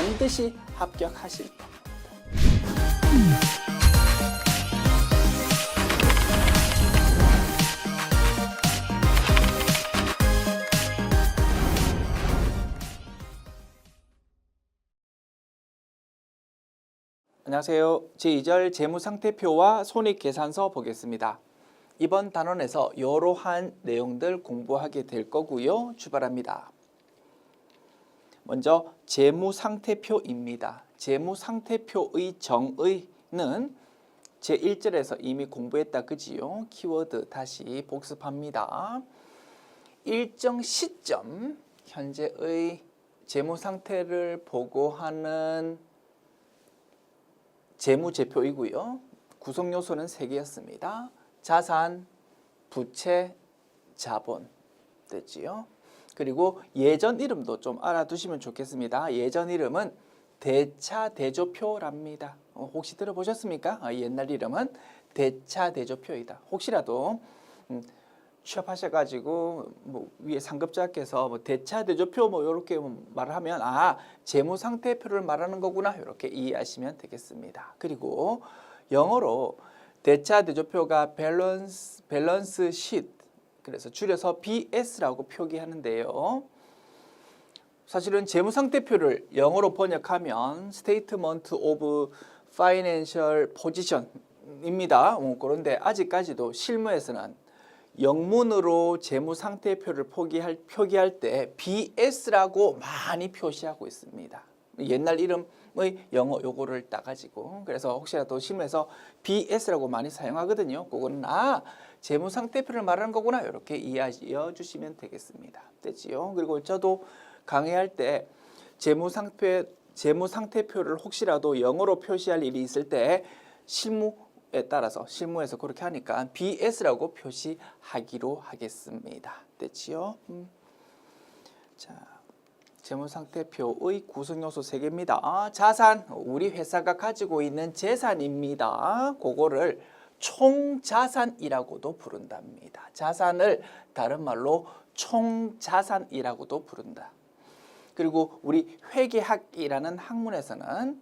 반드시 합격하실 겁니다. 안녕하세요. 제2절 재무상태표와 손익계산서 보겠습니다. 이번 단원에서 이러한 내용들 공부하게 될 거고요. 출발합니다. 먼저 재무상태표입니다. 재무상태표의 정의는 제1절에서 이미 공부했다 그지요? 키워드 다시 복습합니다. 일정 시점 현재의 재무상태를 보고하는 재무제표이고요. 구성요소는 3개였습니다. 자산, 부채, 자본 됐지요. 그리고 예전 이름도 좀 알아두시면 좋겠습니다. 예전 이름은 대차대조표랍니다. 혹시 들어보셨습니까? 옛날 이름은 대차대조표이다. 혹시라도 취업하셔가지고 뭐 위에 상급자께서 대차대조표 이렇게 말을 하면 재무상태표를 말하는 거구나 이렇게 이해하시면 되겠습니다. 그리고 영어로 대차대조표가 밸런스 시트 그래서 줄여서 BS라고 표기하는데요. 사실은 재무상태표를 영어로 번역하면 Statement of Financial Position입니다. 그런데 아직까지도 실무에서는 영문으로 재무상태표를 표기할 때 BS라고 많이 표시하고 있습니다. 옛날 이름의 영어 요거를 따가지고 그래서 혹시라도 실무에서 BS라고 많이 사용하거든요. 그거는 재무상태표를 말하는 거구나 이렇게 이해해 주시면 되겠습니다. 됐지요? 그리고 저도 강의할 때 재무상태표를 혹시라도 영어로 표시할 일이 있을 때 실무에 따라서 실무에서 그렇게 하니까 BS라고 표시하기로 하겠습니다. 됐지요? 자, 재무상태표의 구성요소 3개입니다. 자산, 우리 회사가 가지고 있는 재산입니다. 그거를 총자산이라고도 부른답니다. 자산을 다른 말로 총자산이라고도 부른다. 그리고 우리 회계학이라는 학문에서는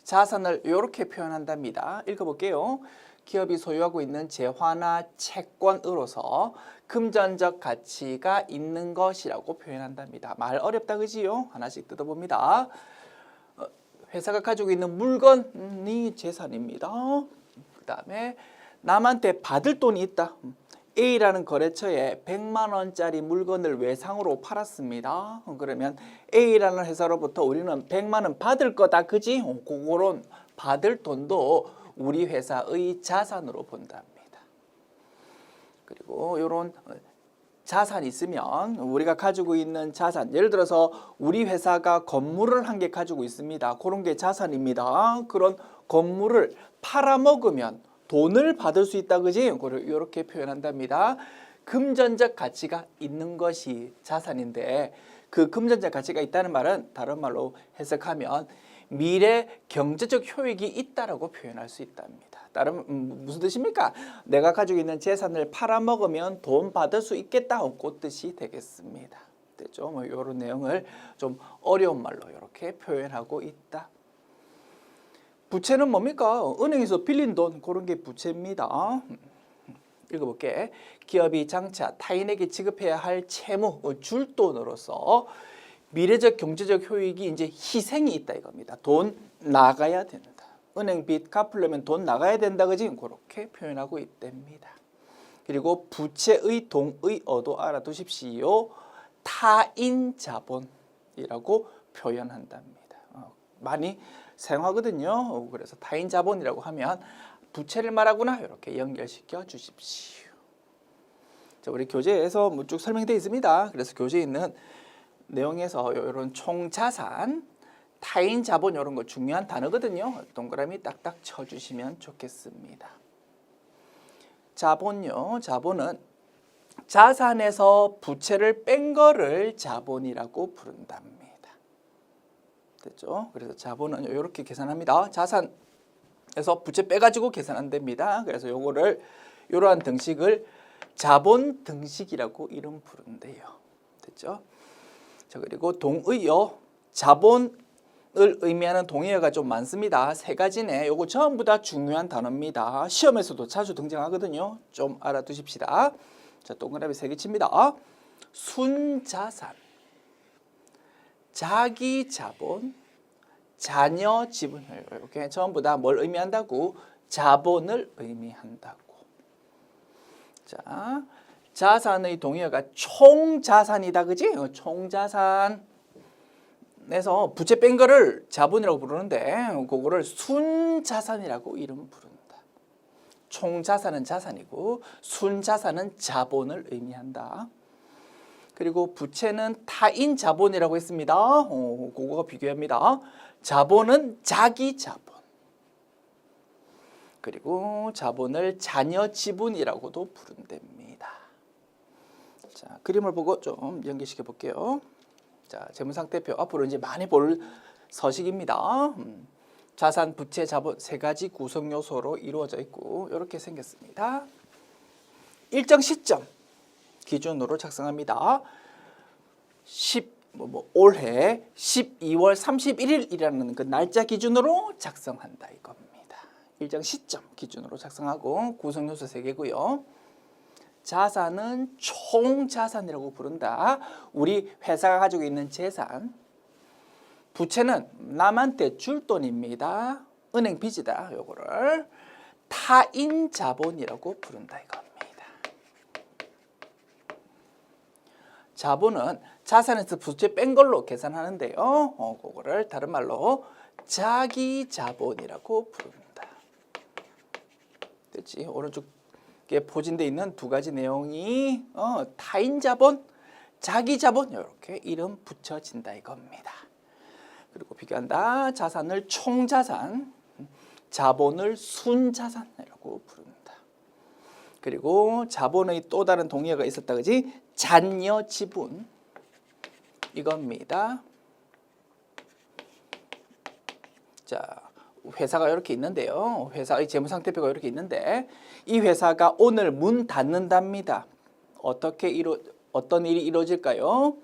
자산을 이렇게 표현한답니다. 읽어볼게요. 기업이 소유하고 있는 재화나 채권으로서 금전적 가치가 있는 것이라고 표현한답니다. 말 어렵다 그지요? 하나씩 뜯어봅니다. 회사가 가지고 있는 물건이 재산입니다. 그 다음에 남한테 받을 돈이 있다. A라는 거래처에 100만 원짜리 물건을 외상으로 팔았습니다. 그러면 A라는 회사로부터 우리는 100만 원 받을 거다. 그지? 그런 받을 돈도 우리 회사의 자산으로 본답니다. 그리고 이런 자산이 있으면 우리가 가지고 있는 자산, 예를 들어서 우리 회사가 건물을 한 개 가지고 있습니다. 그런 게 자산입니다. 그런 건물을 팔아먹으면 돈을 받을 수 있다 그지? 이렇게 표현한답니다. 금전적 가치가 있는 것이 자산인데 그 금전적 가치가 있다는 말은 다른 말로 해석하면 미래 경제적 효익이 있다라고 표현할 수 있답니다. 다른 무슨 뜻입니까? 내가 가지고 있는 재산을 팔아먹으면 돈 받을 수 있겠다. 그 뜻이 되겠습니다. 됐죠? 이런 내용을 좀 어려운 말로 이렇게 표현하고 있다. 부채는 뭡니까? 은행에서 빌린 돈 그런 게 부채입니다. 읽어볼게. 기업이 장차 타인에게 지급해야 할 채무, 줄 돈으로서 미래적 경제적 효익이 이제 희생이 있다 이겁니다. 돈 나가야 된다. 은행 빚 갚으려면 돈 나가야 된다 그지? 그렇게 표현하고 있답니다. 그리고 부채의 동의어도 알아두십시오. 타인 자본이라고 표현한답니다. 많이 사용하거든요. 그래서 타인 자본이라고 하면 부채를 말하구나 이렇게 연결시켜 주십시오. 자, 우리 교재에서 쭉 설명되어 있습니다. 그래서 교재에 있는 내용에서 이런 총자산, 타인 자본 이런 거 중요한 단어거든요. 동그라미 딱딱 쳐주시면 좋겠습니다. 자본요. 자본은 자산에서 부채를 뺀 거를 자본이라고 부른답니다. 됐죠? 그래서 자본은 이렇게 계산합니다. 자산에서 부채 빼가지고 계산한답니다. 그래서 요거를 이러한 등식을 자본 등식이라고 이름 부른대요. 됐죠? 자, 그리고 동의어 자본 의미하는 동의어가 좀 많습니다. 3가지네. 요거 전부 다 중요한 단어입니다. 시험에서도 자주 등장하거든요. 좀 알아두십시다. 자, 동그라미 3개 칩니다. 순자산, 자기 자본, 자녀 지분. 이렇게 전부 다 뭘 의미한다고? 자본을 의미한다고. 자, 자산의 동의어가 총자산이다. 그지? 총자산. 그래서 부채 뺀 거를 자본이라고 부르는데 그거를 순자산이라고 이름 부른다. 총자산은 자산이고 순자산은 자본을 의미한다. 그리고 부채는 타인 자본이라고 했습니다. 그거가 비교합니다. 자본은 자기 자본. 그리고 자본을 자녀 지분이라고도 부른답니다. 자, 그림을 보고 좀 연결시켜 볼게요. 자, 재무상태표 앞으로 이제 많이 볼 서식입니다. 자산, 부채, 자본 3가지 구성 요소로 이루어져 있고 이렇게 생겼습니다. 일정 시점 기준으로 작성합니다. 올해 12월 31일이라는 그 날짜 기준으로 작성한다 이겁니다. 일정 시점 기준으로 작성하고 구성 요소 3개고요. 자산은 총자산이라고 부른다. 우리 회사가 가지고 있는 재산. 부채는 남한테 줄 돈입니다. 은행 빚이다. 요거를 타인 자본이라고 부른다 이겁니다. 자본은 자산에서 부채 뺀 걸로 계산하는데요. 그거를 다른 말로 자기 자본이라고 부른다. 됐지? 오른쪽 포진되어 있는 2가지 내용이 타인 자본, 자기 자본 이렇게 이름 붙여진다 이겁니다. 그리고 비교한다. 자산을 총자산, 자본을 순자산이라고 부른다. 그리고 자본의 또 다른 동의어가 있었다 그지? 잔여 지분 이겁니다. 자, 회사가 이렇게 있는데요. 회사의 재무상태표가 이렇게 있는데 이 회사가 오늘 문 닫는답니다. 어떤 일이 이루어질까요?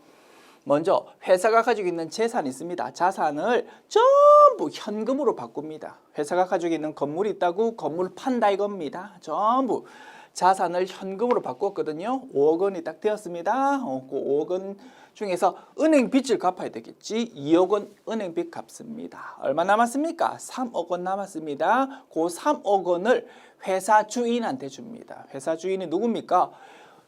먼저 회사가 가지고 있는 재산이 있습니다. 자산을 전부 현금으로 바꿉니다. 회사가 가지고 있는 건물이 있다고 건물을 판다 이겁니다. 전부 자산을 현금으로 바꿨거든요. 5억 원이 딱 되었습니다. 그 5억 원 중에서 은행 빚을 갚아야 되겠지. 2억 원 은행 빚 갚습니다. 얼마 남았습니까? 3억 원 남았습니다. 그 3억 원을 회사 주인한테 줍니다. 회사 주인이 누굽니까?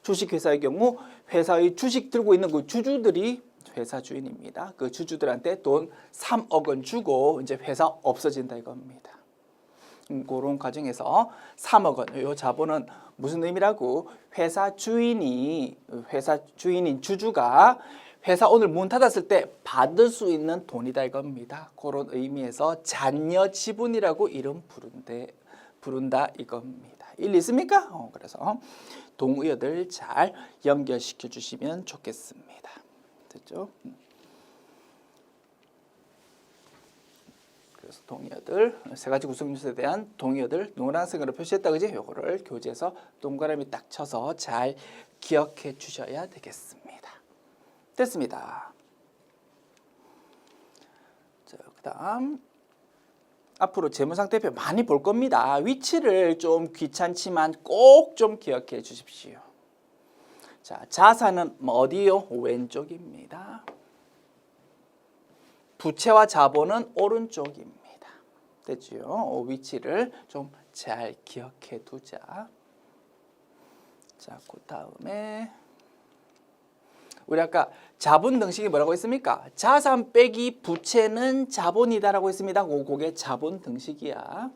주식회사의 경우 회사의 주식 들고 있는 그 주주들이 회사 주인입니다. 그 주주들한테 돈 3억 원 주고 이제 회사 없어진다 이겁니다. 그런 과정에서 3억 원, 이 자본은 무슨 의미라고? 회사 주인인 주주가 회사 오늘 문 닫았을 때 받을 수 있는 돈이다 이겁니다. 그런 의미에서 잔여 지분이라고 이름 부른다 이겁니다. 일리 있습니까? 그래서 동의어들 잘 연결시켜 주시면 좋겠습니다. 됐죠? 그래서 동의어들 3가지 구성 요소에 대한 동의어들 노란색으로 표시했다 그지? 요거를 교재에서 동그라미 딱 쳐서 잘 기억해 주셔야 되겠습니다. 됐습니다. 자, 그다음 앞으로 재무상태표 많이 볼 겁니다. 위치를 좀 귀찮지만 꼭 좀 기억해 주십시오. 자, 자산은 어디요? 왼쪽입니다. 부채와 자본은 오른쪽입니다. 됐죠? 위치를 좀 잘 기억해 두자. 자, 그 다음에 우리 아까 자본 등식이 뭐라고 했습니까? 자산 빼기 부채는 자본이다라고 했습니다. 그게 자본 등식이야.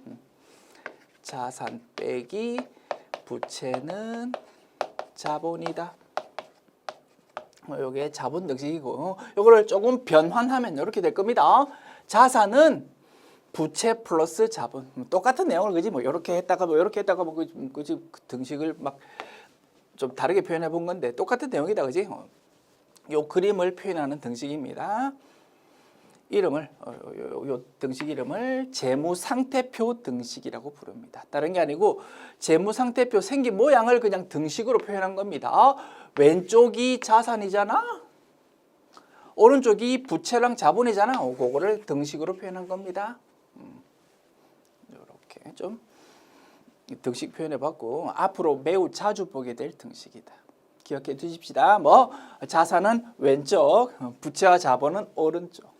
자산 빼기 부채는 자본이다. 요게 자본 등식이고 요거를 조금 변환하면 이렇게 될 겁니다. 자산은 부채 플러스 자본. 똑같은 내용을 그지 뭐 이렇게 했다가 뭐 이렇게 했다가 뭐 그지 등식을 막 좀 다르게 표현해 본 건데 똑같은 내용이다 그지? 요 그림을 표현하는 등식입니다. 이름을 요 등식 이름을 재무상태표 등식이라고 부릅니다. 다른 게 아니고 재무상태표 생긴 모양을 그냥 등식으로 표현한 겁니다. 왼쪽이 자산이잖아. 오른쪽이 부채랑 자본이잖아. 그거를 등식으로 표현한 겁니다. 이렇게 좀 등식 표현해봤고 앞으로 매우 자주 보게 될 등식이다. 기억해 두십시다. 뭐 자산은 왼쪽, 부채와 자본은 오른쪽.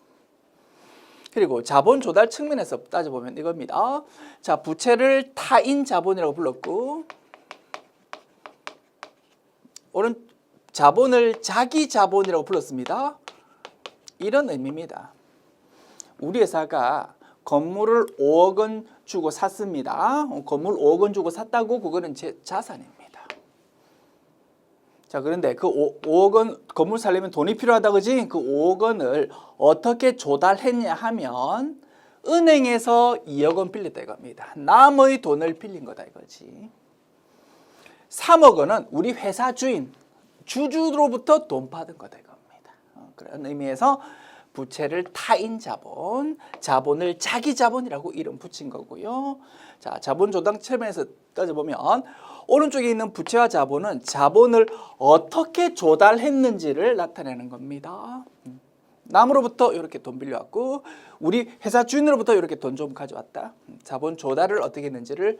그리고 자본 조달 측면에서 따져보면 이겁니다. 자, 부채를 타인 자본이라고 불렀고 자본을 자기 자본이라고 불렀습니다. 이런 의미입니다. 우리 회사가 건물을 5억 원 주고 샀습니다. 건물 5억 원 주고 샀다고 그거는 제 자산입니다. 자, 그런데 그 5억 원 건물 살려면 돈이 필요하다 그지? 그 5억 원을 어떻게 조달했냐 하면 은행에서 2억 원 빌렸다 이겁니다. 남의 돈을 빌린 거다 이거지. 3억 원은 우리 회사 주주로부터 돈 받은 거다 이겁니다. 그런 의미에서 부채를 타인 자본, 자본을 자기 자본이라고 이름 붙인 거고요. 자, 자본 조달 측면에서 따져보면 오른쪽에 있는 부채와 자본은 자본을 어떻게 조달했는지를 나타내는 겁니다. 남으로부터 이렇게 돈 빌려왔고 우리 회사 주인으로부터 이렇게 돈 좀 가져왔다. 자본 조달을 어떻게 했는지를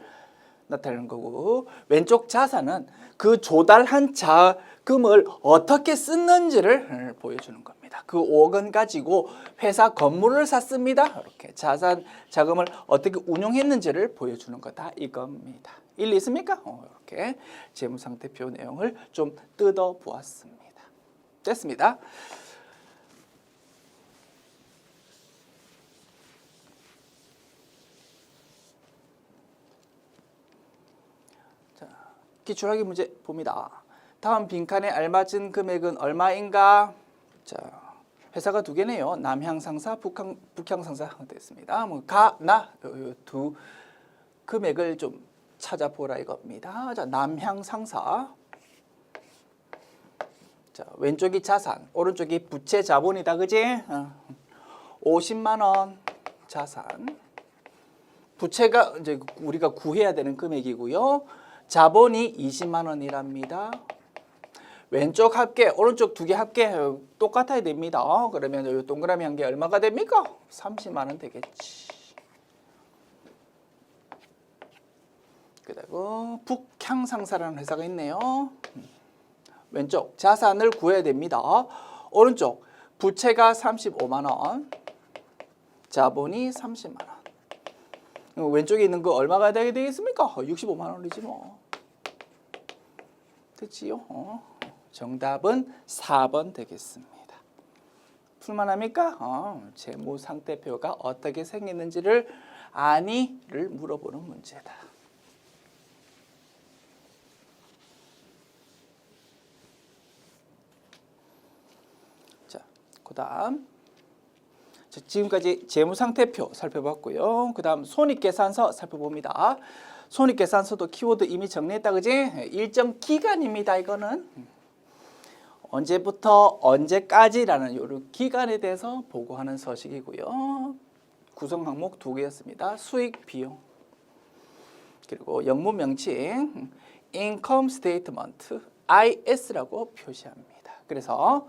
나타내는 거고 왼쪽 자산은 그 조달한 자금을 어떻게 썼는지를 보여주는 겁니다. 그 5억 원 가지고 회사 건물을 샀습니다. 이렇게 자금을 어떻게 운용했는지를 보여주는 거다 이겁니다. 일리 있습니까? 이렇게 재무상태표 내용을 좀 뜯어 보았습니다. 됐습니다. 기출하기 문제 봅니다. 다음 빈칸에 알맞은 금액은 얼마인가? 자, 회사가 두 개네요. 남향상사, 북향상사 됐습니다. 뭐 나 두 금액을 좀 찾아보라 이겁니다. 자, 남향상사. 자, 왼쪽이 자산, 오른쪽이 부채 자본이다, 그지? 50만 원 자산. 부채가 이제 우리가 구해야 되는 금액이고요. 자본이 20만 원이랍니다. 왼쪽 합계, 오른쪽 두 개 합계 똑같아야 됩니다. 그러면 이 동그라미 한 개 얼마가 됩니까? 30만 원 되겠지. 그리고 북향상사라는 회사가 있네요. 왼쪽 자산을 구해야 됩니다. 오른쪽 부채가 35만 원, 자본이 30만 원. 왼쪽에 있는 거 얼마가 되게 되겠습니까? 65만 원이지 뭐. 됐지요? 정답은 4번 되겠습니다. 풀만합니까? 재무상태표가 어떻게 생겼는지를 아니를 물어보는 문제다. 자, 그다음 지금까지 재무상태표 살펴봤고요. 그다음 손익계산서 살펴봅니다. 손익계산서도 키워드 이미 정리했다 그지? 일정 기간입니다. 이거는 언제부터 언제까지라는 요 기간에 대해서 보고하는 서식이고요. 구성 항목 두 개였습니다. 수익, 비용. 그리고 영문 명칭 Income Statement, IS라고 표시합니다. 그래서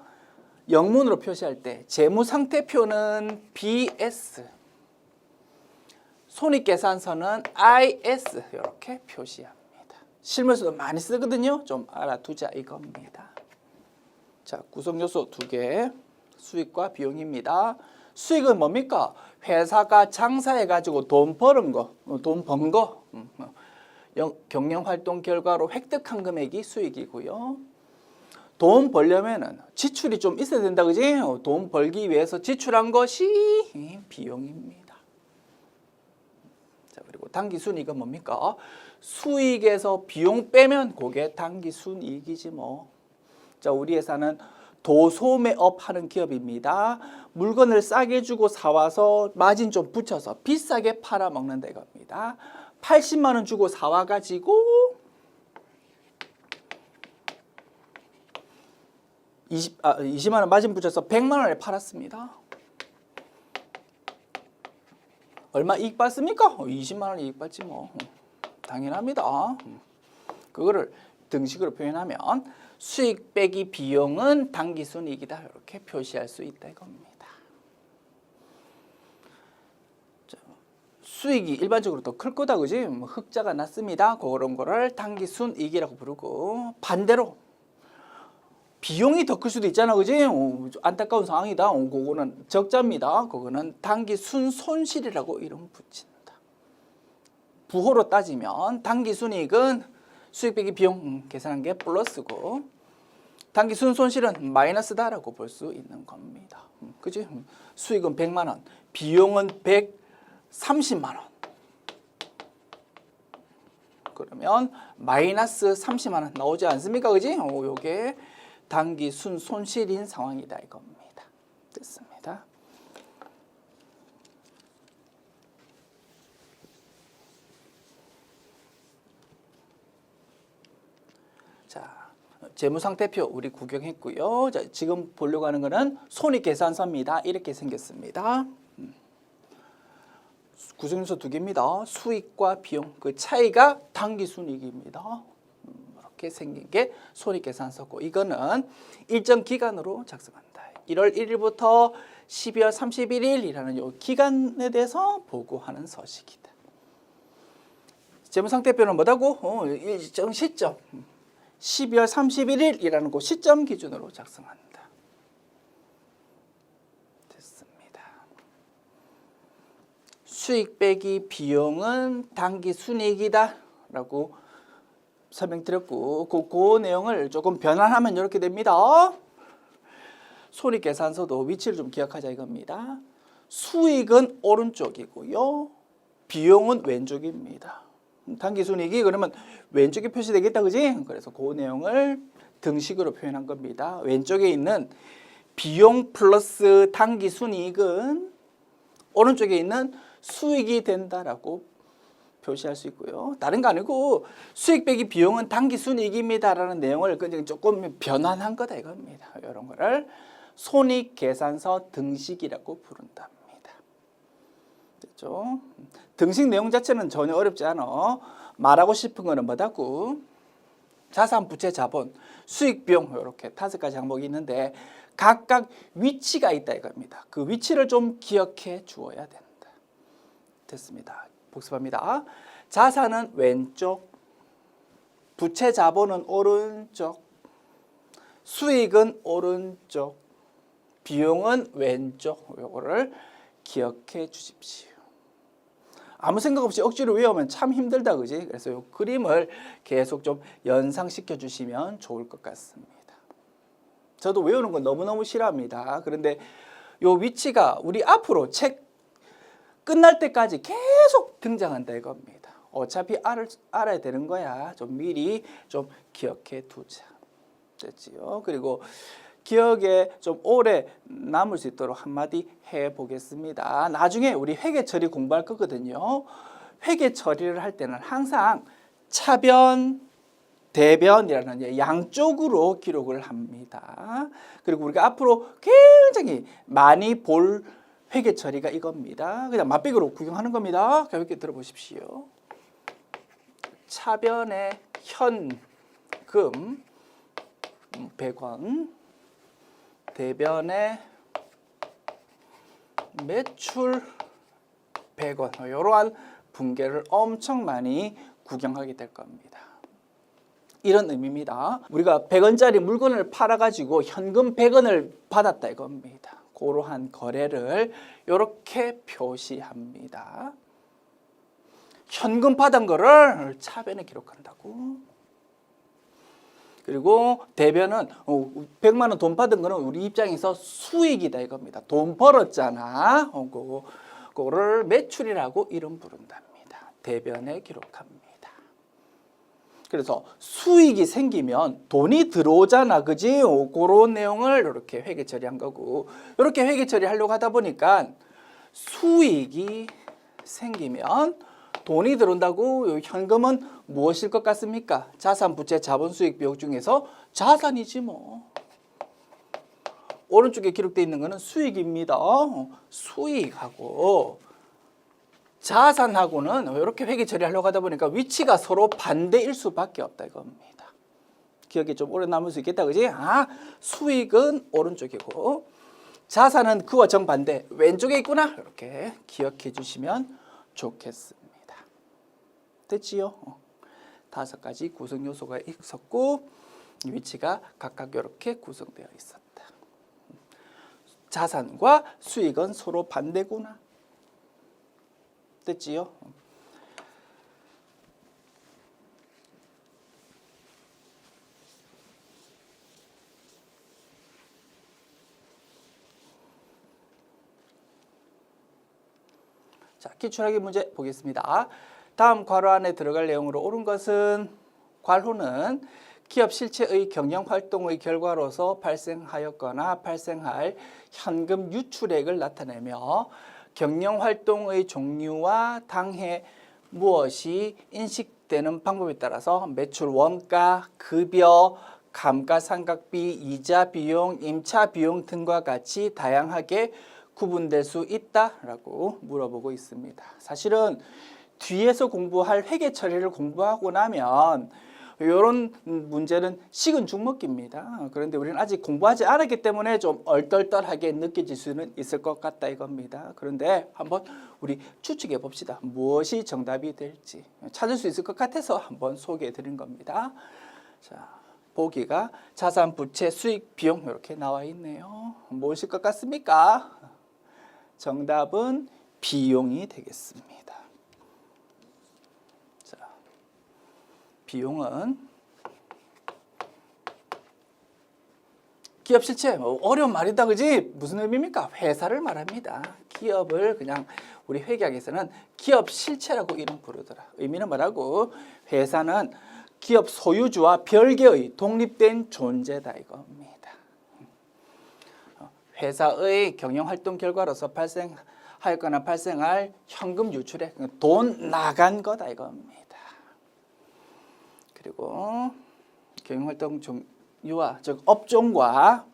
영문으로 표시할 때 재무상태표는 BS, 손익계산서는 IS 이렇게 표시합니다. 실무에서도 많이 쓰거든요. 좀 알아두자 이겁니다. 자, 구성요소 두 개, 수익과 비용입니다. 수익은 뭡니까? 회사가 장사해가지고 돈 버는 거, 돈 번 거, 경영활동 결과로 획득한 금액이 수익이고요. 돈 벌려면은 지출이 좀 있어야 된다, 그지? 돈 벌기 위해서 지출한 것이 비용입니다. 자, 그리고 당기순이익은 뭡니까? 수익에서 비용 빼면 그게 당기순이익이지 뭐. 자, 우리 회사는 도소매업 하는 기업입니다. 물건을 싸게 주고 사와서 마진 좀 붙여서 비싸게 팔아먹는 데겁니다. 80만 원 주고 사와가지고 20만 원 마진 붙여서 100만 원에 팔았습니다. 얼마 이익 받습니까? 20만 원 이익 받지 뭐. 당연합니다. 그거를 등식으로 표현하면 수익 빼기 비용은 당기순이익이다. 이렇게 표시할 수 있다 이겁니다. 수익이 일반적으로 더 클 거다, 그지? 뭐 흑자가 났습니다. 그런 거를 당기순이익이라고 부르고, 반대로 비용이 더 클 수도 있잖아, 그지? 안타까운 상황이다. 그거는 적자입니다. 그거는 당기순손실이라고 이름 붙인다. 부호로 따지면 당기순이익은 수익 빼기 비용 계산한 게 플러스고, 당기순손실은 마이너스다라고 볼 수 있는 겁니다. 그지? 수익은 100만 원, 비용은 130만 원. 그러면 마이너스 30만 원 나오지 않습니까? 그지? 요게 당기순손실인 상황이다 이겁니다. 됐습니다. 자, 재무상태표 우리 구경했고요. 자, 지금 보려고 하는 거는 손익계산서입니다. 이렇게 생겼습니다. 구성요소 두 개입니다. 수익과 비용, 그 차이가 당기순이익입니다. 이렇게 생긴 게 손익계산서고, 이거는 일정 기간으로 작성한다. 1월 1일부터 12월 31일이라는 요 기간에 대해서 보고하는 서식이다. 재무상태표는 뭐라고? 일정 시점, 12월 31일이라는 그 시점 기준으로 작성한다. 수익 빼기 비용은 당기순이익이다 라고 설명드렸고, 그 내용을 조금 변환하면 이렇게 됩니다. 손익계산서도 위치를 좀 기억하자 이겁니다. 수익은 오른쪽이고요, 비용은 왼쪽입니다. 당기순이익이 그러면 왼쪽에 표시되겠다, 그지? 그래서 그 내용을 등식으로 표현한 겁니다. 왼쪽에 있는 비용 플러스 당기순이익은 오른쪽에 있는 수익이 된다라고 표시할 수 있고요. 다른 거 아니고 수익 빼기 비용은 당기순이익입니다라는 내용을 그냥 조금 변환한 거다 이겁니다. 이런 거를 손익계산서 등식이라고 부른답니다. 됐죠? 등식 내용 자체는 전혀 어렵지 않아. 말하고 싶은 거는 뭐다고? 자산, 부채, 자본, 수익, 비용 이렇게 5가지 항목이 있는데 각각 위치가 있다 이겁니다. 그 위치를 좀 기억해 주어야 된다. 됐습니다. 복습합니다. 자산은 왼쪽, 부채 자본은 오른쪽, 수익은 오른쪽, 비용은 왼쪽. 요거를 기억해 주십시오. 아무 생각 없이 억지로 외우면 참 힘들다, 그지? 그래서 요 그림을 계속 좀 연상시켜 주시면 좋을 것 같습니다. 저도 외우는 건 너무너무 싫어합니다. 그런데 요 위치가 우리 앞으로 책 끝날 때까지 계속 등장한다 이겁니다. 어차피 알아야 되는 거야. 좀 미리 좀 기억해 두자. 됐지요? 그리고 기억에 좀 오래 남을 수 있도록 한마디 해보겠습니다. 나중에 우리 회계 처리 공부할 거거든요. 회계 처리를 할 때는 항상 차변, 대변이라는 양쪽으로 기록을 합니다. 그리고 우리가 앞으로 굉장히 많이 볼 회계 처리가 이겁니다. 그냥 맛배기로 구경하는 겁니다. 가볍게 들어보십시오. 차변에 현금 100원, 대변에 매출 100원, 이러한 분계를 엄청 많이 구경하게 될 겁니다. 이런 의미입니다. 우리가 100원짜리 물건을 팔아가지고 현금 100원을 받았다 이겁니다. 그러한 거래를 이렇게 표시합니다. 현금 받은 거를 차변에 기록한다고. 그리고 대변은 100만 원 돈 받은 거는 우리 입장에서 수익이다 이겁니다. 돈 벌었잖아. 그거를 매출이라고 이름 부른답니다. 대변에 기록합니다. 그래서 수익이 생기면 돈이 들어오잖아, 그지? 그런 내용을 이렇게 회계 처리한 거고, 이렇게 회계 처리하려고 하다 보니까 수익이 생기면 돈이 들어온다고. 현금은 무엇일 것 같습니까? 자산, 부채, 자본, 수익, 비용 중에서 자산이지 뭐. 오른쪽에 기록되어 있는 거는 수익입니다. 수익하고 자산하고는 이렇게 회계 처리하려고 하다 보니까 위치가 서로 반대일 수밖에 없다 이겁니다. 기억에 좀 오래 남을 수 있겠다, 그지? 수익은 오른쪽이고 자산은 그와 정반대 왼쪽에 있구나. 이렇게 기억해 주시면 좋겠습니다. 됐지요? 5가지 구성 요소가 있었고 위치가 각각 이렇게 구성되어 있었다. 자산과 수익은 서로 반대구나. 됐지요? 자, 기출하기 문제 보겠습니다. 다음 괄호 안에 들어갈 내용으로 옳은 것은 괄호는 기업 실체의 경영활동의 결과로서 발생하였거나 발생할 현금 유출액을 나타내며 경영활동의 종류와 당해 무엇이 인식되는 방법에 따라서 매출 원가, 급여, 감가상각비, 이자 비용, 임차 비용 등과 같이 다양하게 구분될 수 있다라고 물어보고 있습니다. 사실은 뒤에서 공부할 회계 처리를 공부하고 나면 이런 문제는 식은 죽 먹기입니다. 그런데 우리는 아직 공부하지 않았기 때문에 좀 얼떨떨하게 느껴질 수는 있을 것 같다 이겁니다. 그런데 한번 우리 추측해 봅시다. 무엇이 정답이 될지 찾을 수 있을 것 같아서 한번 소개해 드린 겁니다. 자, 보기가 자산, 부채, 수익, 비용 이렇게 나와 있네요. 무엇일 것 같습니까? 정답은 비용이 되겠습니다. 자, 비용은 기업 실체, 어려운 말이다, 그지? 무슨 의미입니까? 회사를 말합니다. 기업을 그냥 우리 회계학에서는 기업 실체라고 이름 부르더라. 의미는 뭐라고? 회사는 기업 소유주와 별개의 독립된 존재다 이겁니다. 회사의 경영활동 결과로서 발생하였거나 발생할 현금 유출액, 돈 나간 거다 이겁니다. 그리고 경영활동 종류와 즉 업종과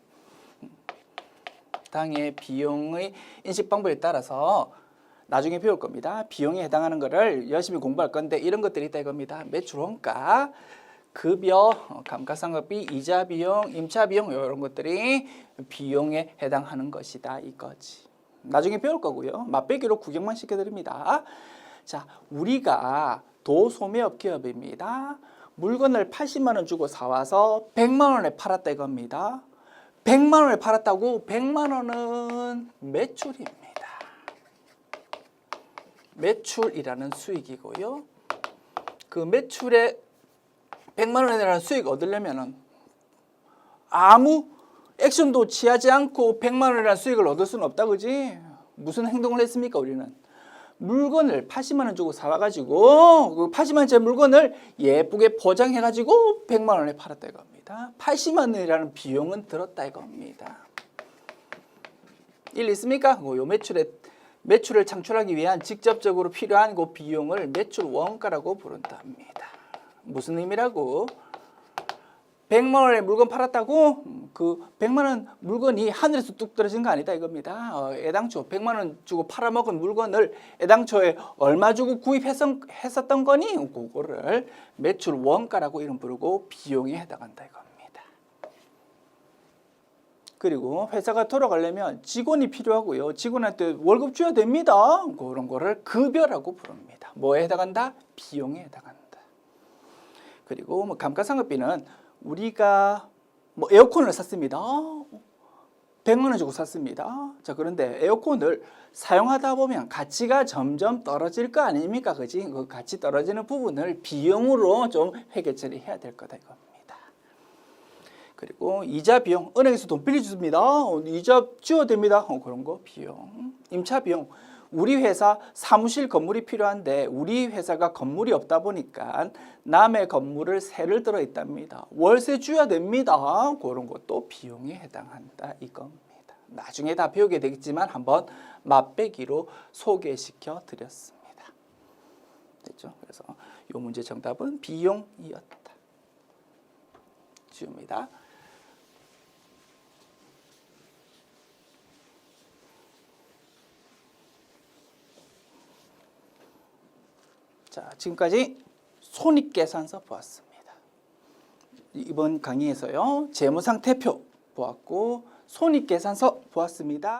당의 비용의 인식 방법에 따라서 나중에 배울 겁니다. 비용에 해당하는 거를 열심히 공부할 건데 이런 것들이 있다 이겁니다. 매출 원가, 급여, 감가상각비, 이자 비용, 임차 비용 이런 것들이 비용에 해당하는 것이다 이거지. 나중에 배울 거고요. 맛배기로 구경만 시켜드립니다. 자, 우리가 도소매업 기업입니다. 물건을 80만 원 주고 사와서 100만 원에 팔았다 이겁니다. 100만 원에 팔았다고 100만 원은 매출입니다. 매출이라는 수익이고요. 그 매출에 100만 원이라는 수익 얻으려면은 아무 액션도 취하지 않고 100만 원이라는 수익을 얻을 수는 없다, 그지? 무슨 행동을 했습니까, 우리는? 물건을 80만 원 주고 사와가지고 그 80만 원짜리 물건을 예쁘게 포장해가지고 100만 원에 팔았다 이겁니다. 80만 원이라는 비용은 들었다 이겁니다. 일 있습니까? 요 매출을 창출하기 위한 직접적으로 필요한 그 비용을 매출 원가라고 부른답니다. 무슨 의미라고? 100만 원에 물건 팔았다고 그 100만 원 물건이 하늘에서 뚝 떨어진 거 아니다 이겁니다. 애당초 100만 원 주고 팔아먹은 물건을 애당초에 얼마 주고 구입했었던 거니? 그거를 매출 원가라고 이름 부르고 비용에 해당한다 이겁니다. 그리고 회사가 돌아가려면 직원이 필요하고요. 직원한테 월급 줘야 됩니다. 그런 거를 급여라고 부릅니다. 뭐에 해당한다? 비용에 해당한다. 그리고 뭐 감가상각비는 우리가 뭐 에어컨을 샀습니다. 100만 원 주고 샀습니다. 자, 그런데 에어컨을 사용하다 보면 가치가 점점 떨어질 거 아닙니까? 그지? 그 가치 떨어지는 부분을 비용으로 좀 회계 처리해야 될 거다 이겁니다. 그리고 이자 비용, 은행에서 돈 빌려줍니다. 이자 지어야 됩니다. 그런 거 비용. 임차 비용. 우리 회사 사무실 건물이 필요한데 우리 회사가 건물이 없다 보니까 남의 건물을 세를 들어 있답니다. 월세 줘야 됩니다. 그런 것도 비용에 해당한다 이겁니다. 나중에 다 배우게 되겠지만 한번 맛배기로 소개시켜 드렸습니다. 됐죠? 그래서 이 문제 정답은 비용이었다. 지웁니다. 자, 지금까지 손익계산서 보았습니다. 이번 강의에서요. 재무상태표 보았고 손익계산서 보았습니다.